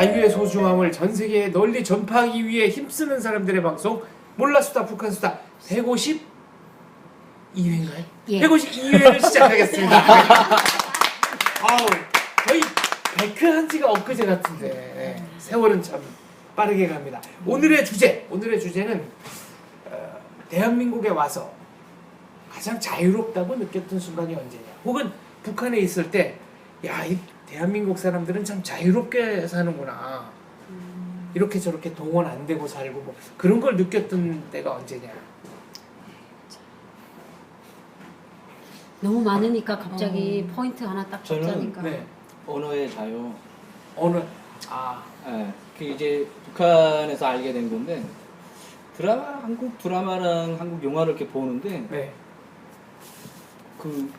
자유의 소중함을 전 세계에 널리 전파하기 위해 힘쓰는 사람들의 방송 몰라수다 북한수다 152회인가요? 예. 152회를 시작하겠습니다. 아우, 거의 100회 한 지가 엊그제 같은데 세월은 참 빠르게 갑니다. 오늘의 주제는 대한민국에 와서 가장 자유롭다고 느꼈던 순간이 언제냐, 혹은 북한에 있을 때 야, 이 대한민국 사람들은 참 자유롭게 사는구나, 이렇게 저렇게 동원 안 되고 살고 뭐 그런 걸 느꼈던 때가 언제냐. 너무 많으니까 갑자기 포인트 하나 딱 저는 잡자니까. 네. 언어의 자유. 어느 그 이제 북한에서 알게 된 건데 한국 드라마랑 한국 영화를 이렇게 보는데 네. 그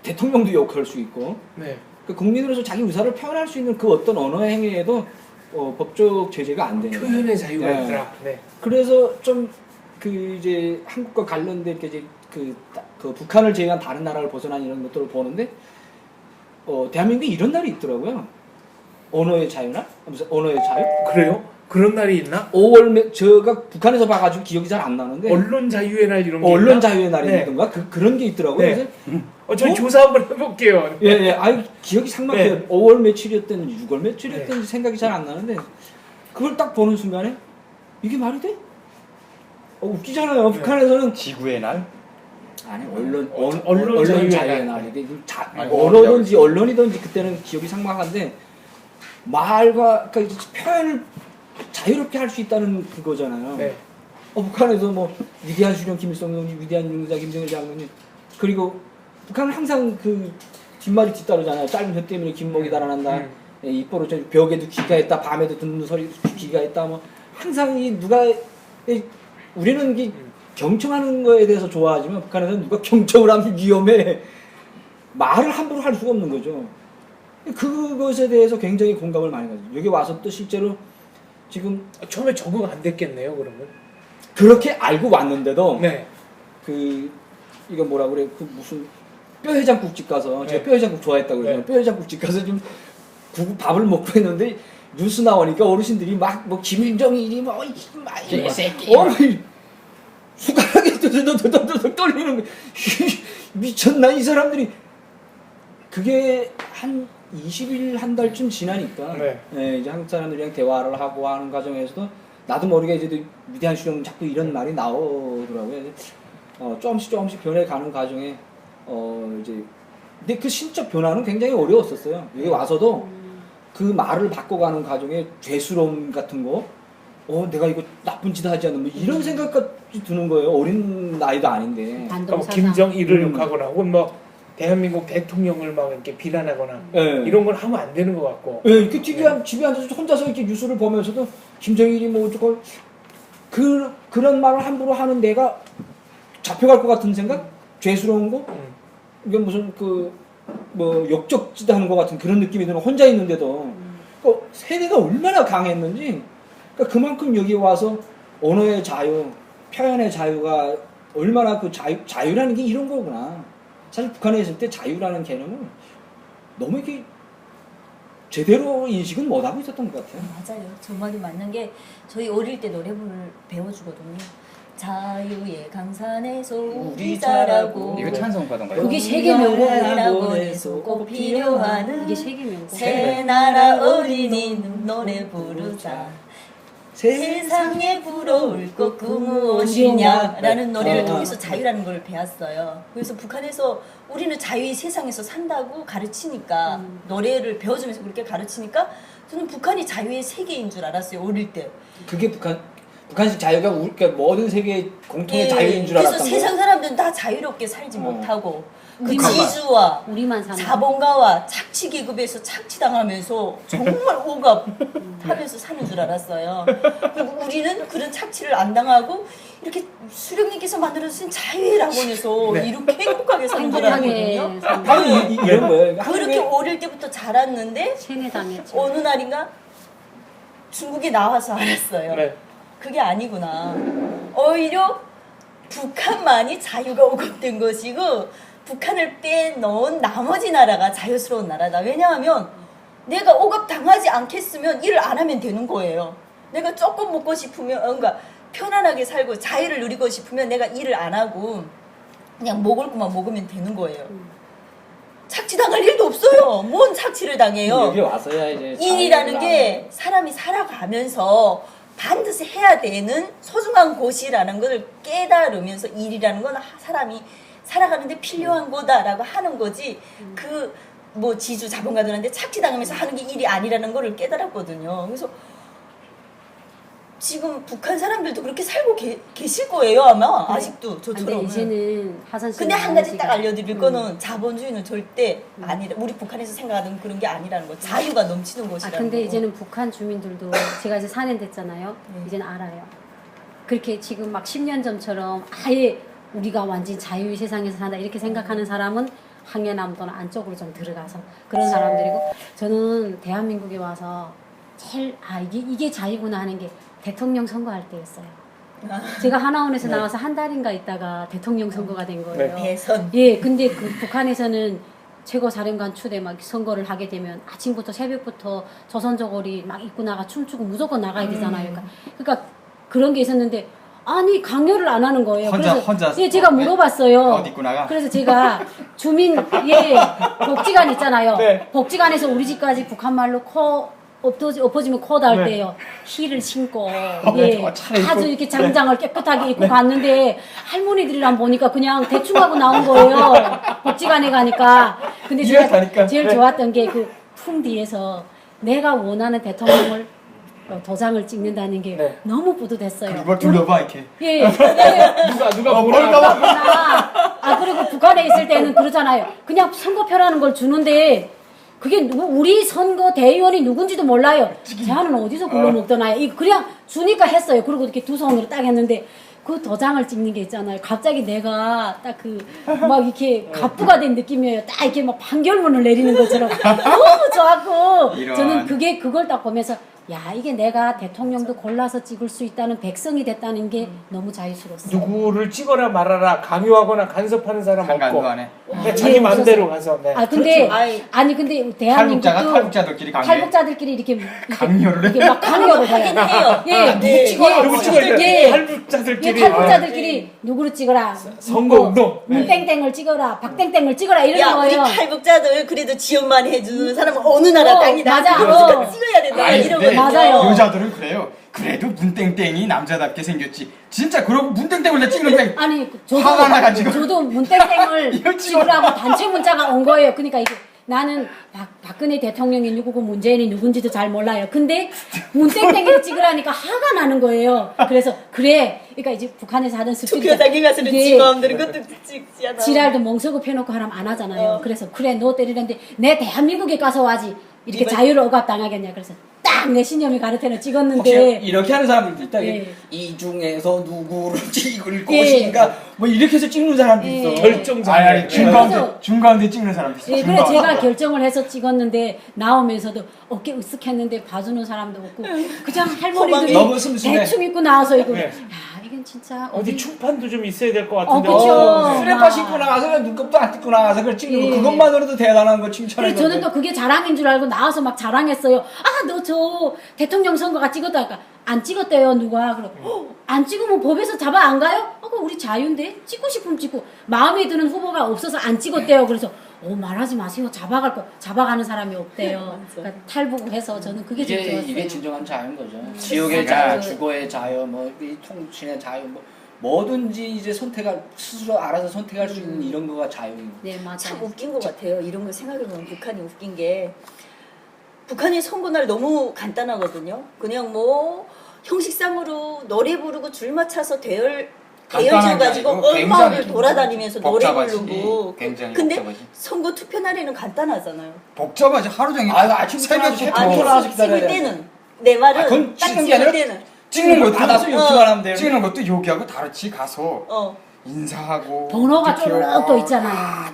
대통령도 욕할 수 있고 네. 그 국민으로서 자기 의사를 표현할 수 있는 그 어떤 언어의 행위에도 법적 제재가 안 되는 거예요. 표현의 자유가 네. 있더라. 네. 그래서 좀 그 이제 한국과 관련된 이렇게 이제 그 북한을 제외한 다른 나라를 벗어난 이런 것들을 보는데 대한민국에 이런 날이 있더라고요. 언어의 자유나 무슨 언어의 자유? 그래요? 그런 날이 있나? 5월 제가 북한에서 봐가지고 기억이 잘 안 나는데 언론 자유의 날 이런 게 언론 있나? 자유의 네. 날이든가 그런 게 있더라고요. 네. 그래서 저희 조사 한번 해볼게요. 예, 아니 기억이 삭막해요. 네. 5월 며칠이었든지 6월 며칠이었든지 생각이 잘 안 나는데 그걸 딱 보는 순간에 이게 말이 돼? 웃기잖아요. 네. 북한에서는 지구의 날? 아니 언론 자유의 자유의 날. 날이 아니, 언어든지 언론이든지 그때는 기억이 삭막한데 말과 그러니까 표현을 자유롭게 할 수 있다는 그거잖아요. 네. 북한에서 뭐 위대한 수령 김일성님, 위대한 용자 김정일 장군님, 그리고 북한은 항상 그 뒷말이 뒤따르잖아요. 짧은 혀 때문에 김목이 달아난다. 입보로 저 벽에도 귀가 있다. 밤에도 듣는 소리 귀가 있다. 뭐 항상 우리는 경청하는 거에 대해서 좋아하지만 북한에서는 누가 경청을 하면 위험해. 말을 함부로 할 수가 없는 거죠. 그것에 대해서 굉장히 공감을 많이 가지고 여기 와서 또 실제로 지금 처음에 적응 안 됐겠네요, 그러면. 그렇게 알고 왔는데도 네. 그 이거 뭐라 그래, 그 무슨 뼈해장국집 가서 제가 네. 뼈해장국 좋아했다고 그러잖아요. 네. 뼈해장국집 가서 좀 밥을 먹고 있는데 뉴스 나오니까 어르신들이 막 뭐 김일정일이 뭐 개새끼. 숟가락에 더더더더 떨리는 거. 미쳤나 이 사람들이. 그게 한 20일 한 달쯤 지나니까 네. 이제 한국 사람들이랑 대화를 하고 하는 과정에서도 나도 모르게 이제 위대한 수령 자꾸 이런 말이 나오더라고요. 조금씩 변해가는 과정에 이제 근데 그 신적 변화는 굉장히 어려웠었어요. 여기 와서도 그 말을 바꿔가는 과정에 죄스러움 같은 거, 내가 이거 나쁜 짓 하지 않는 뭐 이런 생각까지 드는 거예요. 어린 나이도 아닌데. 반동사상. 김정일을 욕하거나 혹은 뭐 대한민국 대통령을 막 이렇게 비난하거나 네. 이런 걸 하면 안 되는 것 같고. 예, 이렇게 집에 앉아서 혼자서 이렇게 뉴스를 보면서도 김정일이 뭐 어쩌고 그런 말을 함부로 하는 내가 잡혀갈 것 같은 생각, 죄스러운 거, 이게 무슨 뭐 역적짓하는 것 같은 그런 느낌이 드는 혼자 있는데도 세대가 얼마나 강했는지, 그러니까 그만큼 여기 와서 언어의 자유, 표현의 자유가 얼마나 그 자유라는 게 이런 거구나. 사실 북한에 있을 때 자유라는 개념을 너무 이렇게 제대로 인식은 못하고 있었던 것 같아요. 맞아요. 저 말이 맞는 게 저희 어릴 때 노래부를 배워주거든요. 자유의 강산에서 우리 자라고 이거 찬송가던가요? 그게 세계 명곡이라고 해서 꼭 필요한 이게 세계 명곡. 새 나라 어린이 노래 부르자. 세상에 부러울 것 그 무엇이냐라는 노래를 통해서 자유라는 걸 배웠어요. 그래서 북한에서 우리는 자유의 세상에서 산다고 가르치니까 노래를 배워주면서 그렇게 가르치니까 저는 북한이 자유의 세계인 줄 알았어요. 어릴 때. 그게 북한식 자유가 그러니까 모든 세계의 공통의 자유인 줄 알았던 그래서 거예요. 세상 사람들은 다 자유롭게 살지 못하고 그 우리만. 지주와 우리만 사는. 자본가와 착취 계급에서 착취당하면서 정말 억압하면서 사는 줄 알았어요. 그리고 우리는 그런 착취를 안 당하고 이렇게 수령님께서 만들어주신 자유의학원에서 네. 이렇게 행복하게 사는 줄 행복하게 알았거든요. 사는. 바로 이런 거예요. 그렇게 어릴 때부터 자랐는데 세뇌당했죠. 어느 날인가 중국에 나와서 알았어요. 네. 그게 아니구나. 오히려 북한만이 자유가 억압된 것이고 북한을 빼놓은 나머지 나라가 자유스러운 나라다. 왜냐하면 내가 억압 당하지 않겠으면 일을 안 하면 되는 거예요. 내가 조금 먹고 싶으면 그러니까 편안하게 살고 자유를 누리고 싶으면 내가 일을 안 하고 그냥 먹을 것만 먹으면 되는 거예요. 착취당할 일도 없어요. 뭔 착취를 당해요. 여기 와서야 이제 일이라는 게 사람이 살아가면서 반드시 해야 되는 소중한 곳이라는 걸 깨달으면서 일이라는 건 사람이 살아가는데 필요한 거다라고 하는 거지 그 뭐 지주 자본가들한테 착취당하면서 하는 게 일이 아니라는 거를 깨달았거든요. 그래서 지금 북한 사람들도 그렇게 살고 계실 거예요 아마 아직도 근데 저처럼. 이제는 하선 씨 근데 한 가지 딱 알려드릴 거는 자본주의는 절대 아니라 우리 북한에서 생각하는 그런 게 아니라는 거. 자유가 넘치는 곳이라는 거. 근데 이제는 북한 주민들도 제가 이제 4년 됐잖아요. 네. 이제는 알아요. 그렇게 지금 막 10년 전처럼 아예 우리가 완전 자유의 세상에서 산다 이렇게 생각하는 사람은 항해남도나 안쪽으로 좀 들어가서 그런 사람들이고 저는 대한민국에 와서 제일 이게 자유구나 하는 게 대통령 선거할 때였어요. 제가 하나원에서 나와서 한 달인가 있다가 대통령 선거가 된 거예요. 대선. 예, 근데 그 북한에서는 최고 사령관 추대 막 선거를 하게 되면 아침부터 새벽부터 조선저고리 막 입고 나가 춤추고 무조건 나가야 되잖아요. 그러니까 그런 게 있었는데 아니 강요를 안 하는 거예요. 혼자 예, 제가 물어봤어요. 어디 입고 나가? 그래서 제가 주민 복지관 있잖아요. 네. 복지관에서 우리 집까지 북한 말로 엎어지면 코 닿을 네. 때요. 힐을 신고 네. 차라리 아주 이렇게 장장을 깨끗하게 입고 갔는데 할머니들이랑 보니까 그냥 대충 하고 나온 거예요. 복지관에 가니까. 근데 제가 이해하니까. 제일 네. 좋았던 게 그 품 뒤에서 내가 원하는 대통령을 도장을 찍는다는 게 네. 너무 뿌듯했어요. 이걸 둘러봐 이렇게. 예. 누가 뭘까 아 그리고 북한에 있을 때는 그러잖아요. 그냥 선거표라는 걸 주는데 그게 우리 선거 대의원이 누군지도 몰라요. 쟤는 어디서 굴러먹더나요. 이 그냥 주니까 했어요. 그리고 이렇게 두 손으로 딱 했는데 그 도장을 찍는 게 있잖아요. 갑자기 내가 딱 그 막 이렇게 갑부가 된 느낌이에요. 딱 이렇게 막 판결문을 내리는 것처럼 너무 좋았고 이런. 저는 그걸 딱 보면서 야 이게 내가 대통령도 골라서 찍을 수 있다는 백성이 됐다는 게 너무 자유스러웠어요. 누구를 찍어라 말아라 강요하거나 간섭하는 사람 없고 한간도 안에. 그냥 자기 마음대로 가서 네. 아 근데 아이. 아니 근데 대한민국도 탈북자들끼리 강요. 탈북자들끼리 이렇게 강요를 이렇게 막 강요를 하긴 해요. 해요. 예, 네. 예, 누구 찍어야 돼? 예. 탈북자들끼리 탈북자들끼리 누구를 찍어라. 선거 운동. 문땡땡을 찍어라. 박땡땡을 찍어라 이러는 야 우리 거예요. 탈북자들 그래도 지원만 해주는 사람은 어느 나라 땅이다. 맞아. 그거 찍어야 된다. 아니, 이런 근데 거. 맞아요. 여자들은 그래요. 그래도 문땡땡이 남자답게 생겼지. 진짜 그러고 문땡땡을 내 찍는 게 아니 화가 나가지고. 저도 문땡땡을 이거 찍으라고 단체 문자가 온 거예요. 그러니까 이게 나는 박근혜 대통령이 누구고 문재인이 누군지도 잘 몰라요. 근데 문땡땡이를 찍으라니까 화가 나는 거예요. 그래서 그래. 그러니까 이제 북한에서 하던 습관이 투표장에 가서는 이게 지 마음대로 그것도 찍지 않아. 지랄도 멍석을 펴놓고 하라면 안 하잖아요. 그래서 그래 너 때리는데 내 대한민국에 가서 와지 이렇게 자유를 억압당하겠냐. 그래서 딱 내 신념이 가르쳐는 혹시 찍었는데 이렇게 하는 사람들도 있다. 예. 이 중에서 누구를 찍을 예. 것인가 뭐 이렇게 해서 찍는 사람도 예. 있어. 결정자. 아니 중가운데 그래서- 중가운데 찍는 사람도 있어. 예, 그래 중가운데. 제가 결정을 해서 찍었는데 나오면서도 어깨 으쓱했는데 봐주는 사람도 없고 그냥 할머니들이 너무 슴슴해. 대충 입고 나와서 이거 네. 야 이건 진짜 어디 충판도 좀 있어야 될 것 같은데. 그쵸. 수레바 신고 나가서 그냥 눈곱도 안 뜯고 나가서 그걸 찍는 예. 거 그것만으로도 대단한 거 칭찬해. 그래서 저는 또 그게 자랑인 줄 알고 나와서 막 자랑했어요. 아, 너 저 대통령 선거가 찍었다. 그러니까 안 찍었대요, 누가. 그럼 안 찍으면 법에서 잡아 안 가요? 아, 그럼 우리 자유인데? 찍고 싶으면 찍고. 마음에 드는 후보가 없어서 안 찍었대요. 그래서 말하지 마세요. 잡아가는 사람이 없대요. 그러니까 탈북해서 저는 그게 제일 이게 좋았어요. 이게 진정한 자유인 거죠. 지옥의 진짜. 자유, 주거의 자유, 뭐 이 통신의 자유, 뭐 뭐든지 이제 선택할 스스로 알아서 선택할 수 있는 이런 거가 자유인. 네, 맞아요. 참 웃긴 것 같아요. 이런 거 생각해보면 북한이 웃긴 게 북한의 선거날 너무 간단하거든요. 그냥 뭐 형식상으로 노래 부르고 줄 맞춰서 대열 간단한 게 지어가지고 아니고 엄마를 굉장히 돌아다니면서 노래 복잡하지. 부르고 굉장히 근데 복잡하지. 선거 투표 날에는 간단하잖아요. 복잡하지 하루 종일. 아유, 아침부터 새벽부터 나와서 아니 투표 나와서 기다려야 찍을 돼. 때는 내 말은 그건 딱 찍는 게 찍을 아니라 때는 찍는 것도 받아서 욕기만 하면 돼요. 찍는 것도 여기하고 다르지 가서 인사하고 번호가 투표. 쪼르륵 또 있잖아요.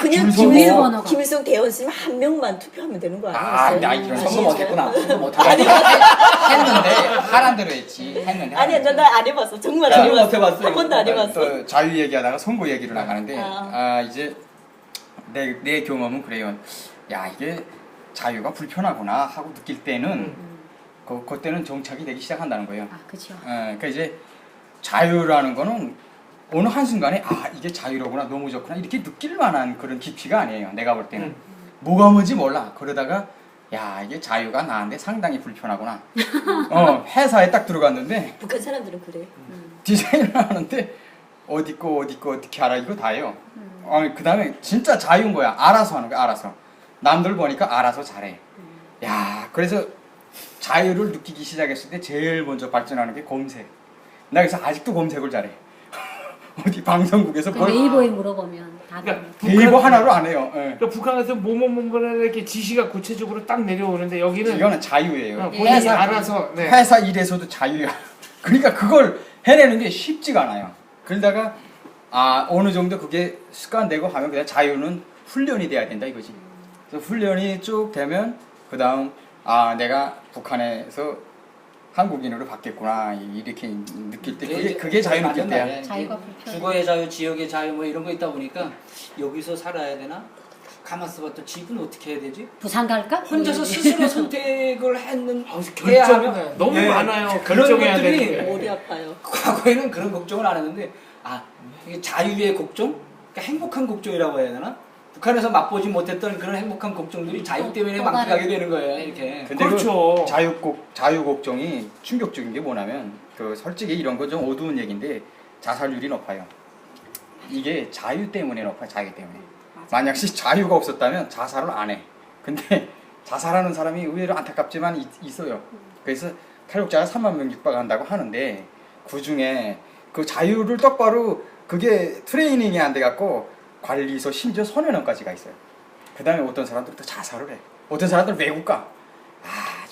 그냥 줄 서고. 비밀번호가. 김일성 대원 씨는 한 명만 투표하면 되는 거 아, 아니었어요? 나 이런 선거 선거 못했구나. 선거 못하고. 했는데 하란 대로 했지. 했는데. 아니야, 나안 해봤어. 정말 안 저도 못 해봤어. 해봤어요. 한 번도 안 해봤어. 또 자유 얘기하다가 선거 얘기로 나가는데 아. 이제 내 경험은 그래요. 야 이게 자유가 불편하구나 하고 느낄 때는 그때는 정착이 되기 시작한다는 거예요. 아, 그렇죠. 그러니까 이제 자유라는 거는 어느 한순간에 아 이게 자유로구나 너무 좋구나 이렇게 느낄 만한 그런 깊이가 아니에요. 내가 볼 때는 뭐가 뭔지 몰라. 그러다가 야 이게 자유가 나한테 상당히 불편하구나. 회사에 딱 들어갔는데 북한 사람들은 그래. 디자인을 하는데 어디 거 어떻게 알아 이거 다예요. 그 다음에 진짜 자유인 거야. 알아서 하는 거야. 알아서. 남들 보니까 알아서 잘해. 야 그래서 자유를 느끼기 시작했을 때 제일 먼저 발전하는 게 검색. 나 그래서 아직도 검색을 잘해. 어디 방송국에서 그 네이버에 물어보면 다 그러니까 네이버 하나로 안 해요. 예. 그러니까 북한에서 뭐뭐뭐를 이렇게 지시가 구체적으로 딱 내려오는데 여기는 이거는 자유예요. 본인이 알아서 네. 회사 일에서도 자유야. 그러니까 그걸 해내는 게 쉽지가 않아요. 그러다가 어느 정도 그게 습관되고 하면 그냥 자유는 훈련이 돼야 된다 이거지. 그래서 훈련이 쭉 되면 그 다음 내가 북한에서 한국인으로 바뀌었구나 이렇게 느낄 때 그게 자유 느낄 때야. 자유가 불편. 주거의 자유, 지역의 자유 뭐 이런 거 있다 보니까 여기서 살아야 되나? 가만 있어봐 또 집은 어떻게 해야 되지? 부산 갈까? 혼자서 스스로 선택을 했는 해야 결정 하면 너무 예, 많아요. 그런 결정해야 것들이 되는 게. 머리 아파요. 과거에는 그런 걱정을 안 했는데 이게 자유의 걱정? 그러니까 행복한 걱정이라고 해야 되나? 북한에서 맛보지 못했던 그런 행복한 걱정들이 자유 때문에 또 만들어가게 다른. 되는 거예요. 이렇게. 근데 그렇죠. 자유 걱정이 충격적인 게 뭐냐면 솔직히 이런 거 좀 어두운 얘기인데 자살률이 높아요. 이게 자유 때문에 높아요. 자유 때문에. 만약 자유가 없었다면 자살을 안 해. 근데 자살하는 사람이 의외로 안타깝지만 있어요. 그래서 탈북자가 3만 명 육박한다고 하는데 그 중에 그 자유를 똑바로 그게 트레이닝이 안 돼갖고 관리소 심지어 소년원까지가 있어요. 그 다음에 어떤 사람들은 또 자살을 해. 어떤 사람들은 외국 가.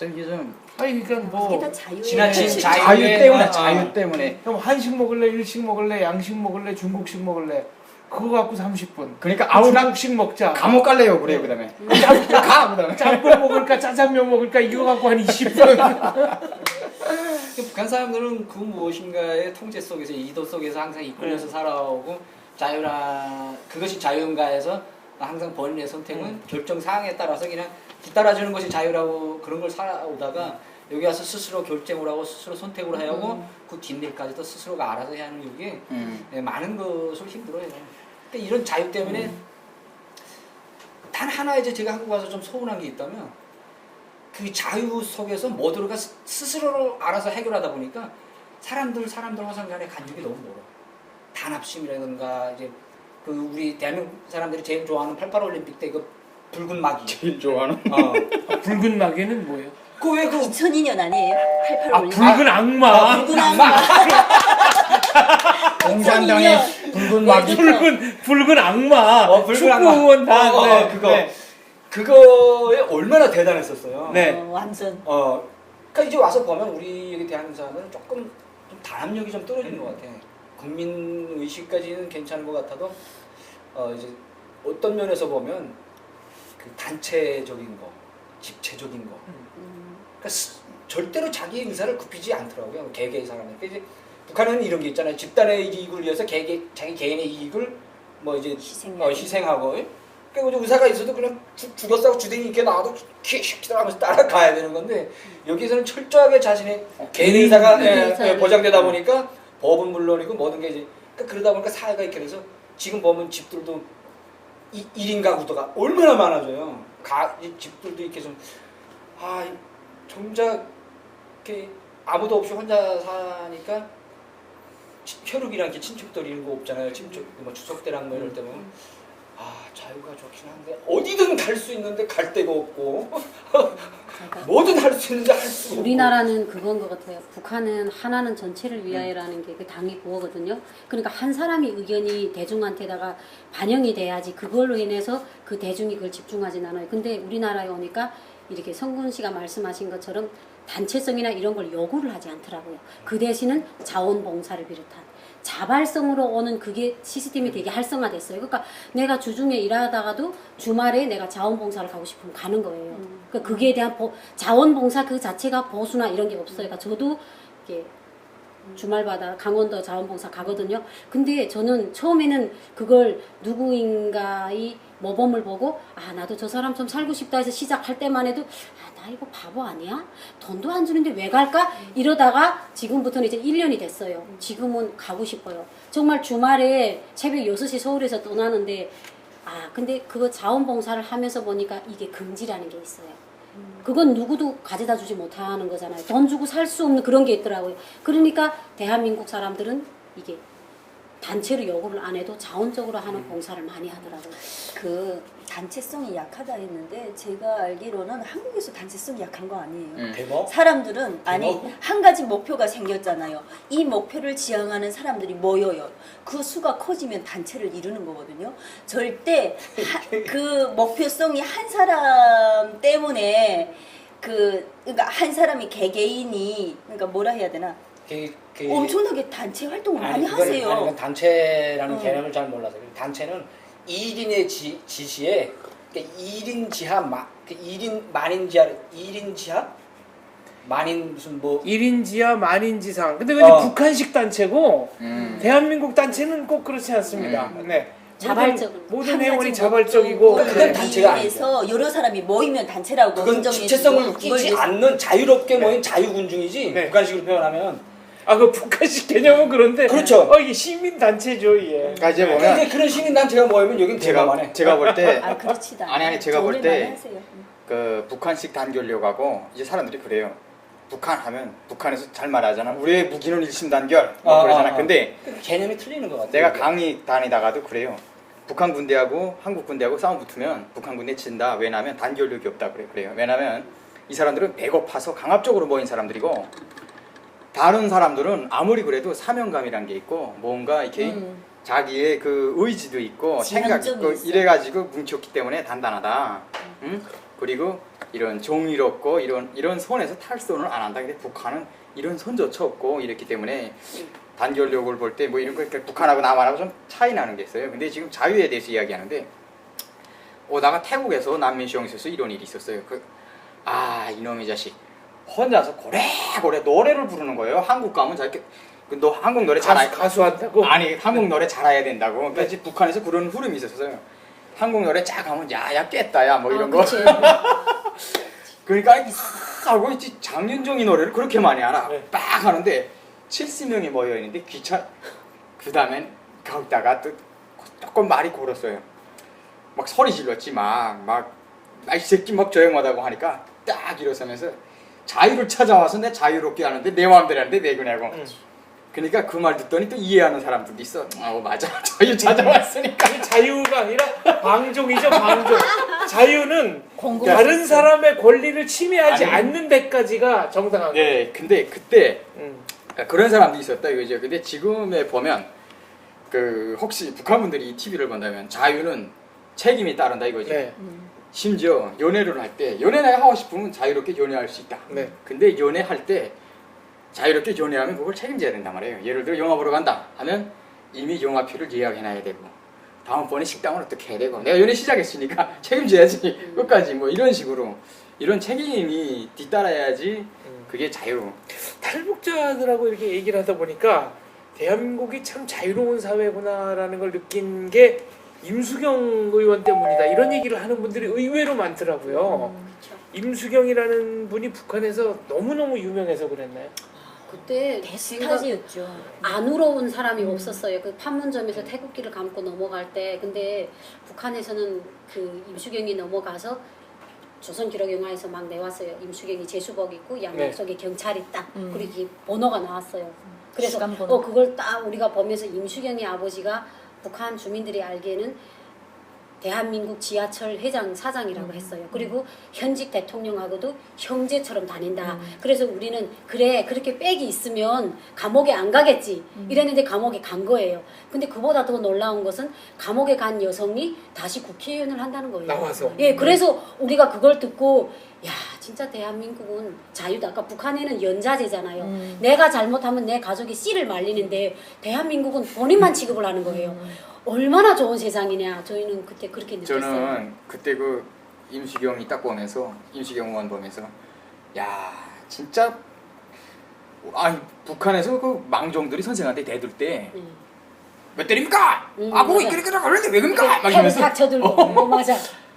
이게 좀 아니 그러니까 뭐 이게 다 자유예요. 지나친 자유 때문에 아, 자유 때문에. 그럼 한식 먹을래, 일식 먹을래, 양식 먹을래, 중국식 먹을래. 그거 갖고 30분. 그러니까 나 중국식 먹자. 감옥 갈래요 그래요 그다음에. 그다음에. 짬뽕 먹을까, 짜장면 먹을까 이거 갖고 한 20분. 북한 사람들은 그 무엇인가의 통제 속에서 이도 속에서 항상 이끌려서 살아오고 그것이 자유인가 해서 항상 본인의 선택은 결정 사항에 따라서 그냥 뒤따라주는 것이 자유라고 그런 걸 살아오다가 여기 와서 스스로 결정을 하고 스스로 선택을 해야 하고 그 뒷일까지도 스스로가 알아서 해야 하는 게 많은 것을 힘들어요. 그러니까 이런 자유 때문에 단 하나 이제 제가 한국 와서 좀 서운한 게 있다면 그 자유 속에서 모두가 스스로 알아서 해결하다 보니까 사람들 화상 간의 간격이 너무 멀어. 단합심이라든가 이제 그 우리 대한민국 사람들이 제일 좋아하는 88 올림픽 때 그 붉은 막이 제일 좋아하는. 붉은 마개는 뭐예요? 그 왜 그 2002년 아니에요? 88 올림픽. 붉은 악마. 붉은 악마. 공산당의 붉은 막이. 붉은 악마. 붉은 악마. 축구원단. 네, 그거. 그거에 얼마나 대단했었어요. 네. 완전. 그러니까 이제 와서 보면 우리 여기 대한민국 사람들은 조금 좀 단합력이 좀 떨어지는 것 같아. 국민 의식까지는 괜찮은 것 같아도 이제 어떤 면에서 보면 그 단체적인 거, 집체적인 거. 그러니까 절대로 자기 의사를 굽히지 않더라고요. 개개의 사람들. 이제 북한은 이런 게 있잖아요. 집단의 이익을 위해서 자기 개인의 이익을 뭐 이제 희생하고. 그러니까 의사가 있어도 그냥 죽었어 하고 주댕이 있게 나와도 키키키다 하면서 따라가야 되는 건데 여기서는 철저하게 자신의 개인의 의사가 보장되다 보니까 법은 물론이고 모든 게 이제 그러다 보니까 사회가 이렇게 돼서 지금 보면 집들도 1인 가구도가 얼마나 많아져요. 집들도 이렇게 좀 정작 이렇게 아무도 없이 혼자 사니까 혈육이랑 이렇게 친척들이 이런 거 없잖아요. 친척 뭐 추석 때랑 뭐 이럴 때 보면 자유가 좋긴 한데 어디든 갈 수 있는데 갈 데가 없고 뭐든 할 수 있는데 할 수 없고. 우리나라는 그건 것 같아요. 북한은 하나는 전체를 위하여라는 게 그 당의 구호거든요. 그러니까 한 사람이 의견이 대중한테다가 반영이 돼야지 그걸로 인해서 그 대중이 그걸 집중하진 않아요. 근데 우리나라에 오니까 이렇게 성군 씨가 말씀하신 것처럼 단체성이나 이런 걸 요구를 하지 않더라고요. 그 대신은 자원봉사를 비롯한 자발성으로 오는 그게 시스템이 되게 활성화됐어요. 그러니까 내가 주중에 일하다가도 주말에 내가 자원봉사를 가고 싶으면 가는 거예요. 그러니까 그게 대한 자원봉사 그 자체가 보수나 이런 게 없어요. 그러니까 저도 이게 주말마다 강원도 자원봉사 가거든요. 근데 저는 처음에는 그걸 누구인가의 모범을 보고 아 나도 저 사람처럼 살고 싶다 해서 시작할 때만 해도 아, 나 이거 바보 아니야? 돈도 안 주는데 왜 갈까? 이러다가 지금부터는 이제 1년이 됐어요. 지금은 가고 싶어요. 정말 주말에 새벽 6시 서울에서 떠나는데 아 근데 그거 자원봉사를 하면서 보니까 이게 금지라는 게 있어요. 그건 누구도 가져다 주지 못하는 거잖아요. 돈 주고 살 수 없는 그런 게 있더라고요. 그러니까 대한민국 사람들은 이게 단체로 요구를 안 해도 자원적으로 하는 봉사를 많이 하더라고요. 그 단체성이 약하다 했는데 제가 알기로는 한국에서 단체성이 약한 거 아니에요. 대모? 사람들은 아니 대모? 한 가지 목표가 생겼잖아요. 이 목표를 지향하는 사람들이 모여요. 그 수가 커지면 단체를 이루는 거거든요. 절대 그 목표성이 한 사람 때문에 그러니까 한 사람이 개개인이 그러니까 뭐라 해야 되나 엄청나게 단체 활동을 많이 하세요. 아니, 그건 단체라는 개념을 잘 몰라서 그래요. 단체는 1인의 지시에 그러니까 1인 지하 1인 만인 지하 1인 지하 만인 무슨 뭐 1인 지하 만인 지상. 근데 그게 북한식 단체고 대한민국 단체는 꼭 그렇지 않습니다. 네. 자발적으로. 모든 회원이 자발적이고 그건 단체가 아니죠. 에서 여러 사람이 모이면 단체라고 그건 인정해주고 주체성을 그걸 웃기지 위해서 않는 자유롭게 모인 자유군중이지 네. 북한식으로 표현하면 그 북한식 개념은 그런데 그렇죠. 이게 시민 단체죠, 이게. 그러니까 이제 보면 근데 그런 시민단체가 모이면 여긴 대감하네. 제가 볼 때 아 그렇지다. 아니, 제가 볼 돈을 때 많이 하세요. 그 북한식 단결력하고 이제 사람들이 그래요. 북한 하면 북한에서 잘 말하잖아. 우리의 무기는 일심 단결 뭐 그러잖아. 근데 그 개념이 틀리는 것 같아요. 내가 강의 다니다가도 그래요. 북한 군대하고 한국 군대하고 싸움 붙으면 북한 군대 진다. 왜냐면 단결력이 없다 그래요. 왜냐면 이 사람들은 배고파서 강압적으로 모인 사람들이고 다른 사람들은 아무리 그래도 사명감이란 게 있고 뭔가 이렇게 자기의 그 의지도 있고 생각 지향점이 있고 있어. 이래가지고 뭉쳤기 때문에 단단하다. 응? 그리고 이런 종이롭고 이런 손에서 탈선을 안 한다. 근데 북한은 이런 손조차 없고 이랬기 때문에 단결력을 볼 때 뭐 이런 거 그러니까 북한하고 남한하고 좀 차이 나는 게 있어요. 근데 지금 자유에 대해서 이야기하는데 오다가 태국에서 난민시험에서 이런 일이 있었어요. 이놈의 자식 혼자서 고래고래 노래를 부르는 거예요. 한국 가면 자기 너 한국 노래 잘해 가수한다고? 아니 한국 노래 잘해야 된다고. 그러니까 이제 북한에서 그런 흐름이 있었어요. 한국 노래 쫙 하면 야야 깼다야 뭐 이런 거. 그치. 그러니까 하고 있지 장윤정이 노래를 그렇게 많이 알아. 네. 빡 하는데 70명이 모여 있는데 그 다음엔 거기다가 또 조금 말이 고렀어요. 막 소리 질렀지 이 새끼 막 조용하다고 하니까 딱 일어서면서 자유를 찾아와서 내 자유롭게 하는데 내 마음대로 하는데 왜 그러냐고. 그러니까 그 말 듣더니 또 이해하는 사람들도 있어. 맞아. 자유 찾아왔으니까. 자유가 아니라 방종이죠, 방종. 자유는 공공. 다른 사람의 권리를 침해하지 아니. 않는 데까지가 정당한 거예요. 네, 근데 그때 음. 그런 사람도 있었다 이거죠. 근데 지금에 보면 혹시 북한 분들이 이 TV를 본다면 자유는 책임이 따른다 이거지. 네. 심지어 연애를 할 때 연애 내가 하고 싶으면 자유롭게 연애할 수 있다. 네. 근데 연애할 때 자유롭게 연애하면 그걸 책임져야 된단 말이에요. 예를 들어 영화 보러 간다 하면 이미 영화표를 예약해놔야 되고 다음번에 식당은 어떻게 해야 되고 내가 연애 시작했으니까 책임져야지 끝까지 뭐 이런 식으로 이런 책임이 뒤따라야지 그게 자유. 탈북자들하고 이렇게 얘기를 하다 보니까 대한민국이 참 자유로운 사회구나라는 걸 느낀 게 임수경 의원 때문이다 이런 얘기를 하는 분들이 의외로 많더라고요. 임수경이라는 분이 북한에서 너무너무 유명해서 그랬나요? 그때 대스타지였죠. 안 울어온 사람이 없었어요. 그 판문점에서 태극기를 감고 넘어갈 때. 근데 북한에서는 그 임수경이 넘어가서 조선기록영화에서 막 내왔어요. 임수경이 제수복 입고 양복 속에 경찰이 딱 그리고 이게 번호가 나왔어요. 그래서 시간번호. 그걸 딱 우리가 보면서 임수경의 아버지가 북한 주민들이 알기에는 대한민국 지하철 회장 사장이라고 했어요. 그리고 현직 대통령하고도 형제처럼 다닌다. 그래서 우리는 그래 그렇게 빽이 있으면 감옥에 안 가겠지 이랬는데 감옥에 간 거예요. 근데 그보다 더 놀라운 것은 감옥에 간 여성이 다시 국회의원을 한다는 거예요. 나와서. 예, 그래서 우리가 그걸 듣고 야 진짜 대한민국은 자유다. 아까 북한에는 연자제잖아요. 내가 잘못하면 내 가족이 씨를 말리는데 대한민국은 본인만 취급을 하는 거예요. 얼마나 좋은 세상이냐. 저희는 그때 그렇게 느꼈어요. 저는 그때 그 임수경이 딱 보면서 임수경 의원 보면서 야 진짜 아 북한에서 그 망정들이 선생한테 대들 때 몇 대립니까? 아 보고 맞아. 이렇게 그러는데 왜 그럽니까? 막 펜 이러면서 닥쳐들고 맞아.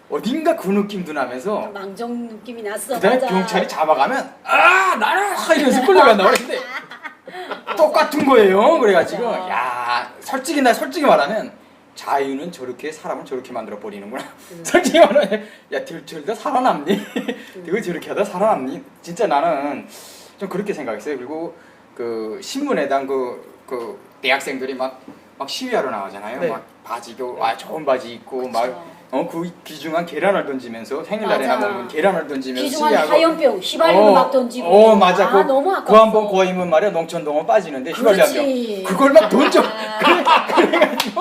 어딘가 그 느낌도 나면서 망정 느낌이 났어. 그다음에 맞아. 경찰이 잡아가면 아 나는 이러면서 끌려간다 그랬는데 똑같은 거예요. 그래가지고 맞아. 야 솔직히 말하면 자유는 저렇게 사람을 저렇게 만들어 버리는구나. 솔직히 말하면 야 들다 살아남니? 너 저렇게 하다 살아남니? 진짜 나는 좀 그렇게 생각했어요. 그리고 그 신문에당 그 대학생들이 막 시위하러 나오잖아요. 네. 막 바지도 좋은 바지 입고 막 그쵸. 그 귀중한 계란을 던지면서 생일날에나 맞아. 먹는 계란을 던지면서 귀중한 시위하고 화염병 휘발유 막 던지고. 맞아. 아, 너무 아까웠어. 그 한 번 거이면 말이야 농촌동원 빠지는데 그렇지. 휘발유병 그걸 막 던져. 그래가지고.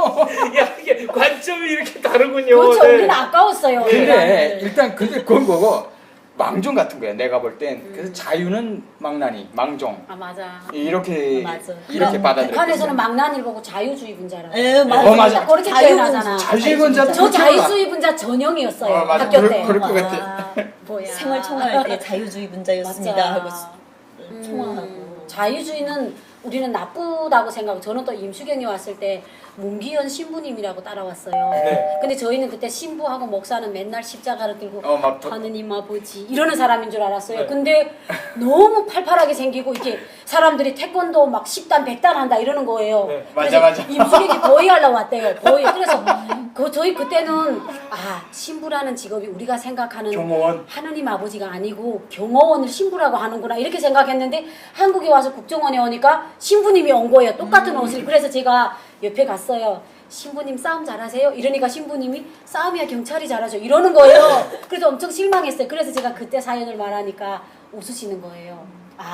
야 이게 관점이 이렇게 다르군요. 그렇죠. 네. 우리는 아까웠어요. 근데 일단 그건 거고 망종 같은 거야. 내가 볼 땐. 그래서 자유는 망나니, 망종 맞아. 이렇게 맞아. 이렇게 받아들여. 북한에서는 망나니를 보고 자유주의분자라. 예, 맞아. 맞아. 그렇게 표현하잖아. 자유주의분자 저 자유주의분자 전형이었어요. 맞아. 학교 때. 그럴 것 와, 같아. 뭐야. 생활 총화할 때 자유주의 분자였습니다 맞아. 하고 총화하고. 자유주의는 우리는 나쁘다고 생각하고 저는 또 임수경이 왔을 때 문기현 신부님이라고 따라왔어요. 네. 근데 저희는 그때 신부하고 목사는 맨날 십자가를 들고 막 하느님 아버지 이러는 사람인 줄 알았어요. 네. 근데 너무 팔팔하게 생기고 이게 사람들이 태권도 막 10단 100단 한다 이러는 거예요. 네. 맞아, 맞아. 임수경이 보이 하려고 왔대요. 보이. 그래서 저희 그때는 신부라는 직업이 우리가 생각하는 경호원. 하느님 아버지가 아니고 경호원을 신부라고 하는구나 이렇게 생각했는데 한국에 와서 국정원에 오니까 신부님이 온 거예요. 똑같은 옷을. 그래서 제가 옆에 갔어요. 신부님 싸움 잘하세요? 이러니까 신부님이 싸움이야 경찰이 잘하죠 이러는 거예요. 그래서 엄청 실망했어요. 그래서 제가 그때 사연을 말하니까 웃으시는 거예요.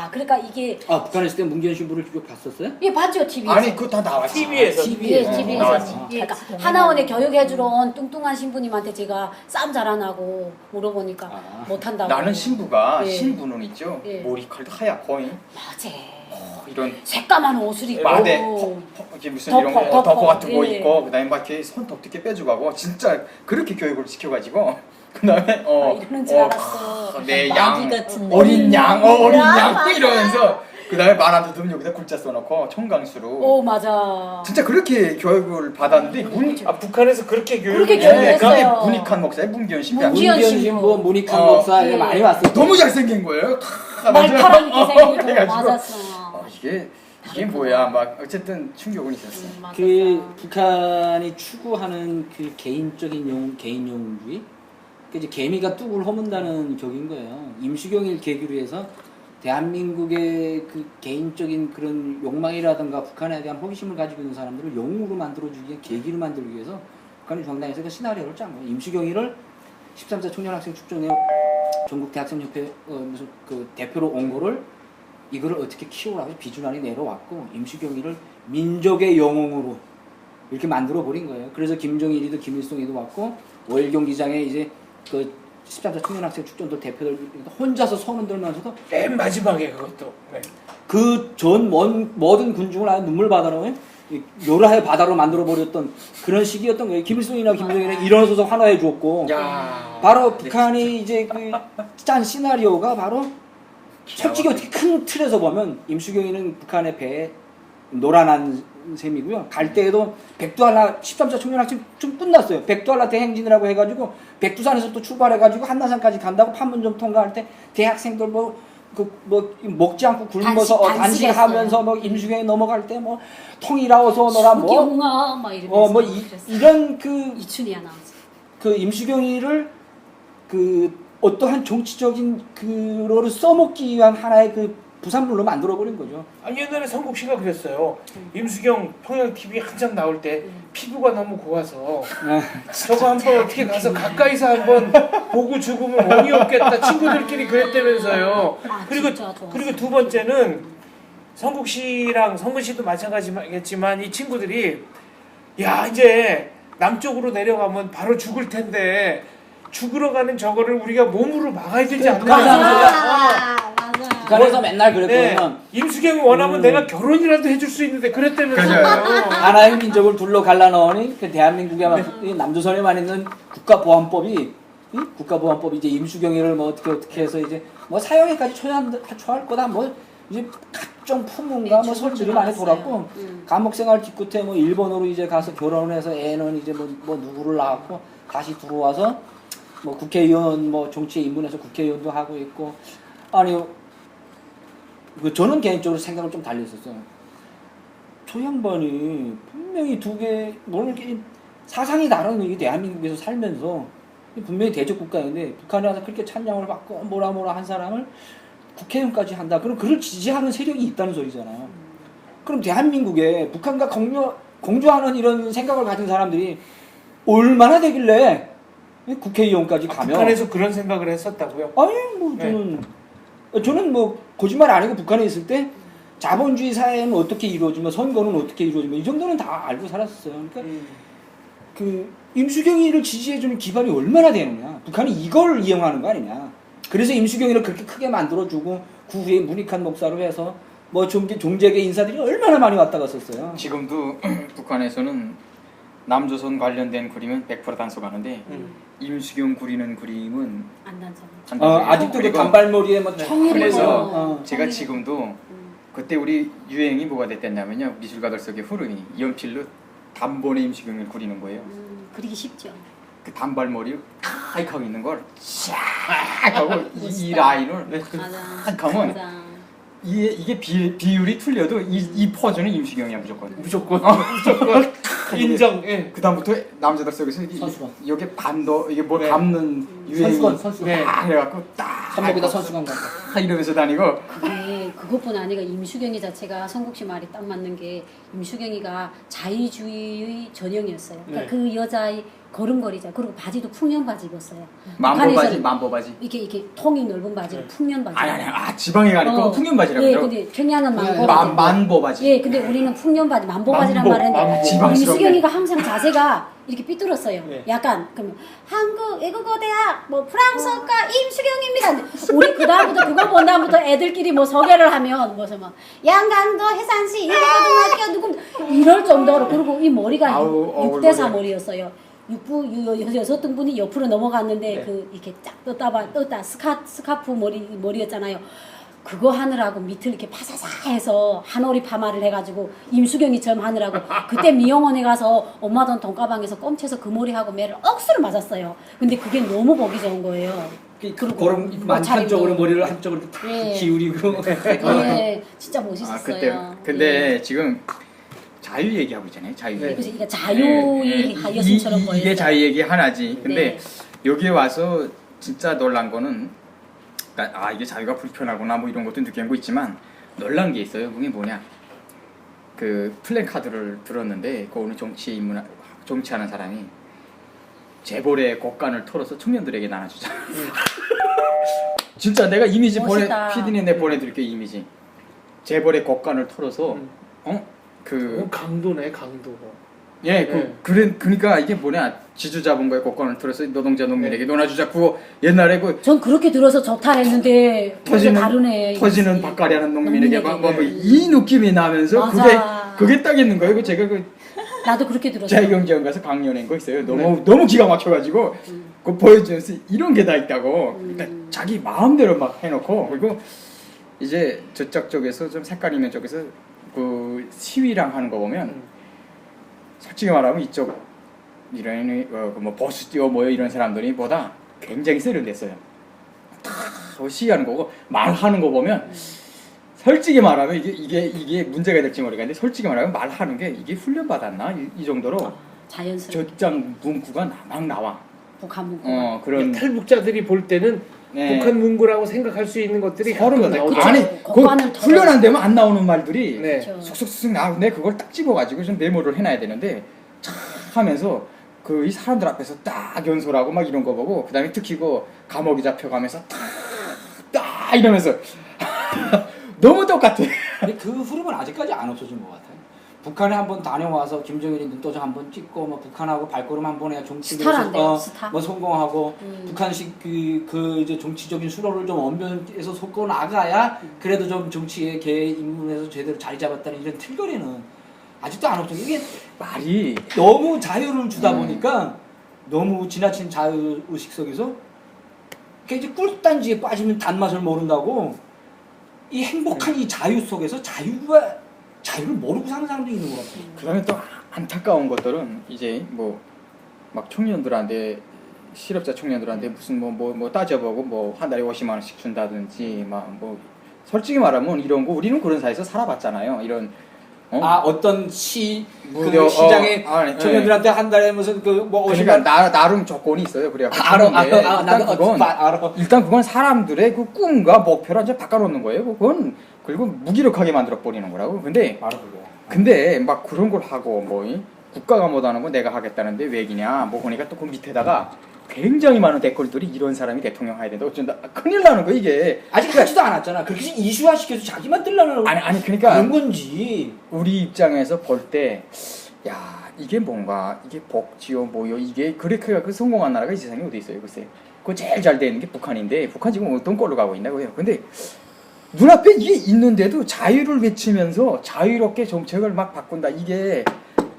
그러니까 이게 북한에 있을 때 문기현 신부를 쭉 봤었어요? 예 봤죠 TV에서. 아니 그거 다 나왔지. TV에서. 예, TV에서. 나왔지. 예, 그러니까 하나원에 교육해주러 온 뚱뚱한 신부님한테 제가 싸움 잘하냐고 물어보니까 못한다고. 나는 신부가 예. 신부는 있죠. 예. 머리칼도 하얗고 맞아. 이런 새까만 옷을 입고. 마대 이게 무슨 이런 거 덮어. 덮어 같은 거 예. 입고 그다음에 막 이렇게 손톱 이렇게 빼주고 하고 진짜 그렇게 교육을 시켜가지고 그다음에 이러는 줄 알았어. 내 마귀 양 같은 어린 양 어린 야, 양 맞아. 이러면서 그다음에 만화도 듬 여기다 글자 써놓고 청강수로 오 맞아. 진짜 그렇게 교육을 받았는데 북한에서 그렇게 그렇게 교육을 교육했어요. 문익한 목사의 문기현 신부 문기현 문기현 신부. 신부, 문익한 어. 목사 예. 많이 왔어요. 너무 잘생긴 거예요. 말파랑 이렇게 생기고 그래가지고 맞았어. 이게 뭐야 막 어쨌든 충격은 있었어. 맞았어. 그 북한이 추구하는 그 개인적인 개인 영웅주의, 그 이제 개미가 뚝을 허문다는 격인 거예요. 임수경을 계기로 해서 대한민국의 그 개인적인 그런 욕망이라든가 북한에 대한 호기심을 가지고 있는 사람들을 영웅으로 만들어주기 위해 계기로 만들기 위해서 북한이 정당에서 그 시나리오를 짠 거예요. 임수경이를 13사 청년학생 축전에 전국 대학생협회 무슨 그 대표로 온 거를 이거를 어떻게 키우라고 비준안이 내려왔고 임수경이를 민족의 영웅으로 이렇게 만들어 버린 거예요. 그래서 김정일이도 김일성이도 왔고 월경 기장에 이제 그 13사 청년학생 축전도 대표들 혼자서 소문 들면서도 맨 마지막에 그것도. 네. 그 전 모든 군중을 아예 눈물 바다로 요라의 바다로 만들어 버렸던 그런 시기였던 거예요. 김일성이나 김정일이 일어서서 환호해 주었고 야 바로 북한이 이제 그 짠 시나리오가 바로 솔직히 어떻게 큰 틀에서 보면 임수경이는 북한의 배에 노란한 셈이고요. 갈 때에도 백두한라 13차 청년학생 좀 끝났어요. 백두한라 대행진이라고 해가지고 백두산에서 또 출발해가지고 한라산까지 간다고 판문점 통과할 때 대학생들 먹지 않고 굶어서 단식하면서 뭐 임수경이 넘어갈 때 뭐 통일하어서 오너라 수경아 막 이러면서 이런 그 이춘희 아나운서. 그 임수경이를 그 어떠한 정치적인 그로를 써먹기 위한 하나의 그 부산물로 만들어버린 거죠. 아니 옛날에 성국 씨가 그랬어요. 임수경 평양 TV 한참 나올 때 피부가 너무 고와서 저거 한번 어떻게 가서 가까이서 한번 보고 죽으면 원이 없겠다. 친구들끼리 그랬다면서요. 그리고 진짜 좋았어. 그리고 두 번째는 성국 씨랑 성근 씨도 마찬가지겠지만 이 친구들이 야 이제 남쪽으로 내려가면 바로 죽을 텐데 죽으러 가는 저거를 우리가 몸으로 막아야 되지 않나? 맞아. 북한에서 맨날 네. 그랬거든요. 임수경이 원하면 내가 결혼이라도 해줄 수 있는데 그랬다면서요. 하나의 민족을 둘러 갈라놓으니 그 대한민국에만 남조선에만 있는 국가보안법이 국가보안법이 이제 임수경이를 뭐 어떻게 해서 이제 뭐 사형에까지 초할 거다 뭐 이제 각종 풍문과 뭐 설들이 많이 돌았고 감옥 생활 뒤끝에 뭐 일본으로 이제 가서 결혼을 해서 애는 이제 뭐 누구를 낳았고 다시 들어와서 뭐 국회의원 뭐 정치에 입문해서 국회의원도 하고 있고 아니요 저는 개인적으로 생각을 좀 달렸었어요. 저 양반이 분명히 두 개 물론 이렇게 사상이 다른 이 대한민국에서 살면서 분명히 대적 국가인데 북한에 와서 그렇게 찬양을 받고 뭐라 한 사람을 국회의원까지 한다. 그럼 그를 지지하는 세력이 있다는 소리잖아요. 그럼 대한민국에 북한과 공조하는 이런 생각을 가진 사람들이 얼마나 되길래 국회의원까지 가면 북한에서 그런 생각을 했었다고요? 아니 뭐 저는 뭐 거짓말 안 하고 북한에 있을 때 자본주의 사회는 어떻게 이루어지면 선거는 어떻게 이루어지면 이 정도는 다 알고 살았어요. 그러니까 그 임수경이를 지지해주는 기반이 얼마나 되느냐. 북한이 이걸 이용하는 거 아니냐. 그래서 임수경이를 그렇게 크게 만들어주고 그 후에 문익환 목사로 해서 뭐 종재계 인사들이 얼마나 많이 왔다 갔었어요. 지금도 북한에서는 남조선 관련된 그림은 100% 단속하는데 임수경 그리는 그림은 안 단속. 안 단속해요. 아직도 그 그리고 단발머리에 뭐 청이로 그래서 제가 지금도 그때 우리 유행이 뭐가 됐냐면요, 미술가들 속의 흐름이 연필로 단번에 임수경을 그리는 거예요. 그리기 쉽죠. 그 단발머리 탁 하고 있는 걸 쫙 하고 이 라인을 탁 하면 맞아. 이게 비율이 틀려도 이 포즈는 임수경이야 무조건. 무조건 인정. 예. 그 다음부터 남자들 속에서 선수건. 여기 반도 이게 뭘 네. 감는 유행이 선수건. 네. 딱 해갖고 딱 선배보다 선수관 같다. 딱 이러면서 다니고 그게 그것뿐 아니라 임수경이 자체가 성국 씨 말이 딱 맞는 게 임수경이가 자유주의의 전형이었어요. 그러니까 네. 그 여자의 걸음걸이자 그리고 바지도 풍년 바지 입었어요. 만보바지 만보바지. 이렇게 통이 넓은 바지를 풍년 바지. 아니 지방에 가니까 풍년 바지라고 예, 그러죠. 근데 평양은 만보 만 만보바지. 예, 근데 우리는 풍년 바지, 만보 바지란 만보, 말을 했는데 만보. 지방스럽네. 임수경이가 항상 자세가 이렇게 삐뚤었어요. 네. 약간 그러면 한국 외국어 대학 뭐 프랑스어과 임수경입니다. 우리 그 다음부터 그거 본 다음부터 애들끼리 뭐 소개를 하면 무슨 막 양강도 해산시 일고등학교 누구 이럴 정도로 그리고 이 머리가 아우, 6대4 머리였어요. 6등분이 옆으로 넘어갔는데 그 이렇게 쫙 떴다 스카프 머리였잖아요. 그거 하느라고 밑을 이렇게 파사사 해서 한오리 파마를 해가지고 임수경이처럼 하느라고 그때 미용원에 가서 엄마 돈 돈가방에서 껌채서 그 머리하고 매를 억수로 맞았어요. 근데 그게 너무 보기 좋은 거예요. 그런 만편적으로 머리를 한쪽으로 탁 예. 기울이고 예, 진짜 멋있었어요. 그때 근데 지금 자유 얘기하고 있잖아요. 자유 네. 얘기. 그래서 이게 자유의 여신처럼 보였어요. 이게 자유 얘기 하나지. 근데 네. 여기에 와서 진짜 놀란 거는 그러니까 이게 자유가 불편하구나 뭐 이런 것도 느낀 거 있지만 놀란 게 있어요. 그게 뭐냐? 그 플랜카드를 들었는데 그 오늘 정치하는 사람이 재벌의 곳간을 털어서 청년들에게 나눠주자. 진짜 내가 이미지 멋있다. PD님 보내드릴게 이미지. 재벌의 곳간을 털어서 강도네 강도. 예, 네. 그러니까 이게 뭐냐 지주자본가의 곳간을 털어서 노동자 농민에게 나눠주자. 그거 옛날에 그 전 그렇게 들어서 좋다 했는데 다르네. 터지는 밥가리하는 농민에게 농민에게. 이 느낌이 나면서 맞아. 그게 딱 있는 거예요. 제가 그 나도 그렇게 들었어. 자유경제원 가서 강연한 거 있어요. 너무 기가 막혀가지고 그거 보여주면서 이런 게 다 있다고. 그러니까 자기 마음대로 막 해놓고 그리고 이제 저쪽 쪽에서 좀 색깔 있는 쪽에서 그 시위랑 하는 거 보면 솔직히 말하면 이쪽 이런 뭐 버스 뛰어 모여 이런 사람들이 보다 굉장히 세련됐어요. 다 시위하는 거고 말하는 거 보면 솔직히 말하면 이게 문제가 될지 모르겠는데 솔직히 말하면 말하는 게 이게 훈련 받았나 이 정도로 자연스럽게 저장 문구가 막 나와. 북한 문구. 그런 탈북자들이 볼 때는 네. 북한 문구라고 생각할 수 있는 것들이 서른 가끔 거 나오죠. 아니 곡관을 그 훈련 안 되면 안 나오는 말들이 네. 그렇죠. 쑥쑥쑥 나오는데 그걸 딱 집어가지고 좀 메모를 해놔야 되는데 참 하면서 그 이 사람들 앞에서 딱 연설하고 막 이런 거 보고 그다음에 특히 그 감옥에 잡혀가면서 딱 이러면서 너무 똑같아. 근데 그 흐름은 아직까지 안 없어진 것 같아요. 북한에 한번 다녀와서 김정일이 눈도장 한번 찍고 뭐 북한하고 발걸음 한번 해야 스타란데요, 스타. 뭐 성공하고 북한식 그 이제 정치적인 수로를 좀 언변해서 섞어 나가야 그래도 좀 정치에 개 입문해서 제대로 자리 잡았다는 이런 틀거리는 아직도 안 없어요. 이게 말이 너무 자유를 주다 보니까 너무 지나친 자유 의식 속에서 이제 꿀단지에 빠지면 단맛을 모른다고 이 행복한 이 자유 속에서 자유를 모르고 사는 사람도 있는 것 같아요. 그다음에 또 안타까운 것들은 이제 뭐 막 청년들한테 실업자 청년들한테 무슨 뭐 따져보고 뭐 한 달에 50만 원씩 준다든지 막 뭐 솔직히 말하면 이런 거 우리는 그런 사회에서 살아봤잖아요. 이런 어떤 무료, 시장에 아니, 청년들한테 한 달에 무슨 그뭐 그러니까 나름 조건이 있어요. 그래야 일단 그건 사람들의 그 꿈과 목표를 이제 바꿔놓는 거예요. 그건 그리고 무기력하게 만들어 버리는 거라고. 근데 막 그런 걸 하고 뭐 국가가 못하는 거 내가 하겠다는데 왜 기냐 뭐 보니까 또 그 밑에다가 굉장히 많은 댓글들이 이런 사람이 대통령 해야 된다 어쩐다 큰일 나는 거 이게 아직 하지도 않았잖아. 그렇게 이슈화 시켜서 자기만 뜨려는 아니 그러니까 그런 건지 우리 입장에서 볼 때 야 이게 뭔가 이게 복지요 뭐요 이게 그렇게 그 성공한 나라가 이 세상에 어디 있어요 글쎄 그 제일 잘 되는 게 북한인데 북한 지금 어떤 꼴로 가고 있냐고요. 근데 눈앞에 이게 있는데도 자유를 외치면서 자유롭게 정책을 막 바꾼다 이게